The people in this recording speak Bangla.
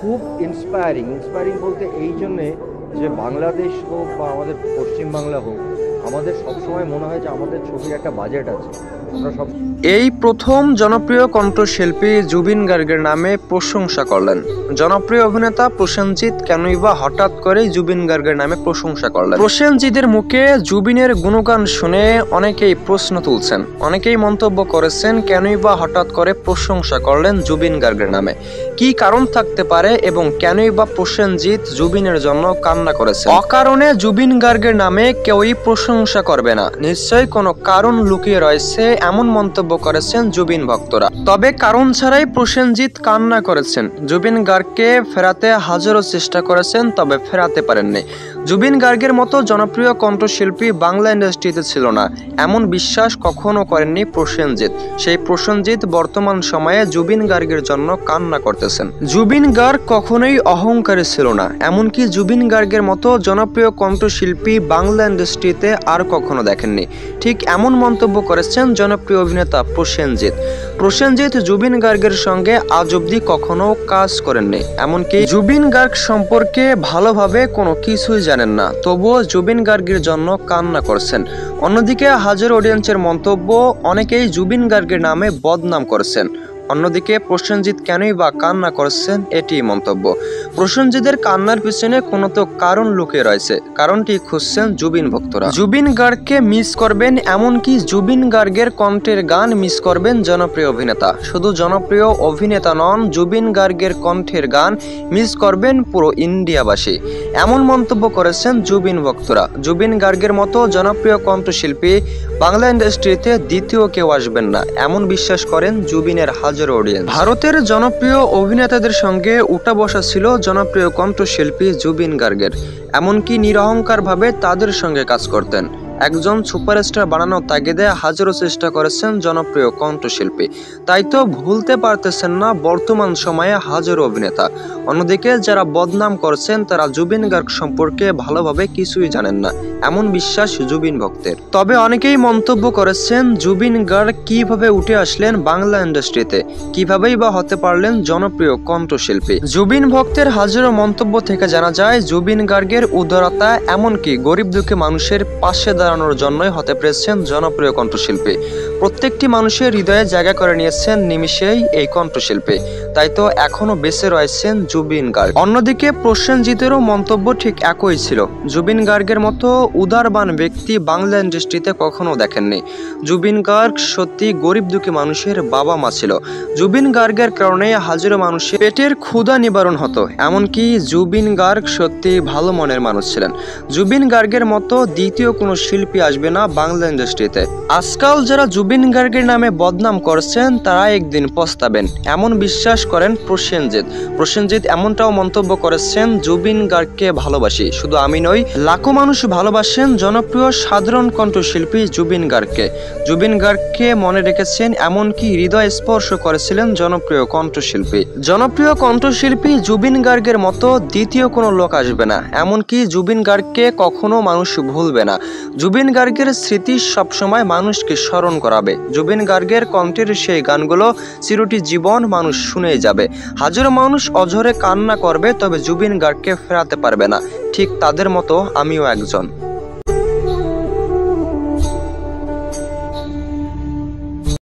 খুব ইন্সপায়ারিং বলতে এই জন্যে যে বাংলাদেশ হোক বা আমাদের পশ্চিমবাংলা হোক, আমাদের সবসময় মনে হয় যে আমাদের ছবির একটা বাজেট আছে। আমরা সব এই প্রথম জনপ্রিয় কণ্ঠশিল্পী জুবিন গার্গের নামে প্রশংসা করলেন। জনপ্রিয় অভিনেতা প্রসেনজিৎ কেনই বা হঠাৎ করে জুবিন গার্গের নামে প্রশংসা করলেন? প্রসেনজিতের মুখে জুবিনের গুণগান শুনে অনেকেই প্রশ্ন তুলছেন, অনেকেই মন্তব্য করেছেন কেনই বা হঠাৎ করে প্রশংসা করলেন জুবিন গার্গের নামে, কি কারণ থাকতে পারে এবং কেনই বা প্রসেনজিৎ জুবিনের জন্য কান্না করেছে। অকারণে জুবিন গার্গের নামে কেউই প্রশংসা করবে না, নিশ্চয়ই কোনো কারণ লুকিয়ে রয়েছে, এমন মন্তব্য করেছেন জুবিন ভক্তরা। তবে কারণ ছাড়াই প্রসেনজিৎ কান্না করেছেন। জুবিন গার্গকে ফেরাতে হাজারো চেষ্টা করেছেন, তবে ফেরাতে পারেননি। জুবিন গার্গের মতো জনপ্রিয় কণ্ঠশিল্পী বাংলা ইন্ডাস্ট্রিতে ছিল না, এমন বিশ্বাস কখনো করেননি প্রসেনজিৎ। সেই প্রসেনজিৎ বর্তমান সময়ে জুবিন গার্গের জন্য কান্না করতেছেন। জুবিন গার্গ কখনোই অহংকারী ছিল না, এমনকি জুবিন গার্গের মতো জনপ্রিয় কণ্ঠশিল্পী বাংলা ইন্ডাস্ট্রিতে আর কখনো দেখেননি। ঠিক এমন মন্তব্য করেছেন জনপ্রিয় অভিনেতা প্রসেনজিৎ জুবিন গার্গের সঙ্গে আজ অব্দি কখনো কাজ করেননি, এমনকি জুবিন গার্গ সম্পর্কে ভালোভাবে কোনো কিছুই জানেন না, তবুও জুবিন গার্গের জন্য কান্না করছেন। অন্যদিকে হাজার অডিয়েন্সের মন্তব্য, অনেকেই জুবিন গার্গের নামে বদনাম করছেন। অন্যদিকে প্রসেনজিৎ কেনই বা কান্না করছেন, এটি মন্তব্য। প্রসেনজিতের কান্নার পিছনে কোনো তো কারণ লুকিয়ে রয়েছে, কারণটি খুঁজছেন জুবিন ভক্তরা। জুবিন গার্গকে মিস করবেন, এমনকি জুবিন গার্গের কণ্ঠের গান মিস করবেন জনপ্রিয় অভিনেতা। শুধু জনপ্রিয় অভিনেতা নন, জুবিন গার্গের কণ্ঠের গান মিস করবেন পুরো ইন্ডিয়াবাসী, এমন মন্তব্য করেছেন জুবিন ভক্তরা। জুবিন গার্গের মতো জনপ্রিয় কণ্ঠশিল্পী বাংলা ইন্ডাস্ট্রিতে দ্বিতীয় কেউ আসবেন না, এমন বিশ্বাস করেন জুবিনের হাজার অডিয়েন্স। ভারতের জনপ্রিয় অভিনেতাদের সঙ্গে উঠা বসা ছিল জনপ্রিয় কণ্ঠশিল্পী জুবিন গার্গের, এমনকি নিরহংকার ভাবে তাদের সঙ্গে কাজ করতেন। একজন সুপারস্টার বানানোর তাগিদে হাজারো চেষ্টা করেছেন জনপ্রিয় কণ্ঠশিল্পী, তাই তো ভুলতে পারতেছেন না বর্তমান সময়ে হাজারো অভিনেতা। অন্যদিকে যারা বদনাম করছেন তারা জুবিন গার্গ সম্পর্কে ভালোভাবে কিছুই জানেন না, এমন বিশ্বাস জুবিন ভক্তের। তবে অনেকেই মন্তব্য করেছেন জুবিন গার্গ কিভাবে উঠে আসলেন বাংলা ইন্ডাস্ট্রিতে, কিভাবেই বা হতে পারলেন জনপ্রিয় কণ্ঠশিল্পী। জুবিন ভক্তের হাজারো মন্তব্য থেকে জানা যায় জুবিন গার্গের উদারতা, এমনকি গরিব দুঃখী মানুষের পাশে দাঁড়ানোর জন্যই হতে পেরেছেন জনপ্রিয় কণ্ঠশিল্পী। প্রত্যেকটি মানুষের হৃদয়ে জায়গা করে নিয়েছেন নিমিষেই এই কণ্ঠশিল্পী, তাই তো এখনো বেঁচে রয়েছেন জুবিন গার্গ। অন্যদিকে প্রসেনজিতেরও মন্তব্য ঠিক একই ছিল। জুবিন গার্গের মতো উদারবান ব্যক্তি বাংলা ইন্ডাস্ট্রিতে কখনো দেখেননি। জুবিন গার্গ সত্যি গরিব দুঃখী মানুষের বাবা মা ছিল। জুবিন গার্গের কারণে হাজারো মানুষের পেটের ক্ষুধা নিবারণ হতো, এমনকি জুবিন গার্গ সত্যি ভালো মনের মানুষ ছিলেন। জুবিন গার্গের মতো দ্বিতীয় কোনো শিল্পী আসবে না বাংলা ইন্ডাস্ট্রিতে। আজকাল যারা জুবিন গার্গের নামে বদনাম করছেন তারা একদিন পস্তাবেন, এমন বিশ্বাস করেন প্রসেনজিৎ এমনটাও মন্তব্য করেছেন জুবিন গার্গকে ভালোবাসি, শুধু আমি নই, লাখো মানুষ ভালোবাসেন জনপ্রিয় সাধারণ কণ্ঠশিল্পী জুবিন গার্গকে। জুবিন গার্গকে মনে রেখেছেন, এমনকি হৃদয় স্পর্শ করেছিলেন জনপ্রিয় কণ্ঠশিল্পী জুবিন গার্গের মতো দ্বিতীয় কোনো লোক আসবে না, এমনকি জুবিন গার্গকে কখনো মানুষ ভুলবে না। জুবিন গার্গের স্মৃতি সবসময় মানুষকে স্মরণ করাবে। জুবিন গার্গের কণ্ঠের সেই গানগুলো চিরটি জীবন মানুষ শুনেই যাবে। হাজারো মানুষ অঝরে কান্না করবে, তবে জুবিন গার্গকে ফেরাতে পারবে না। ঠিক তাদের মতো আমিও একজন।